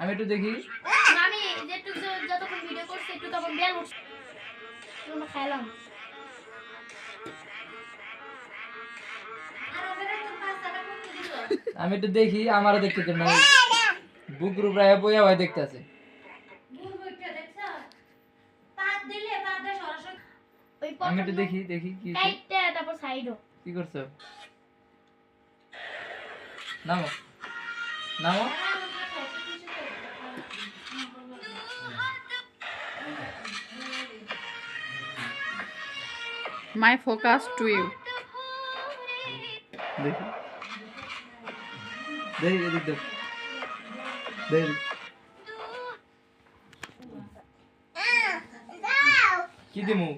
আমি একটু দেখি। আমি যেটুকু যতক্ষণ ভিডিও করছি একটু তখন বেল উঠছে আমরা খাইলাম। আমি একটু দেখি, আমারও দেখতে দেন না। বুক গ্রুপ রায় বইয়া ভাই দেখতে আছে। আমি একটু দেখি দেখি কি কাইটটা তারপর সাইডও কি করছো। নামো নামো। My focus to you. দেখি দেখি এদিক দেখ দেখি কি দিমু।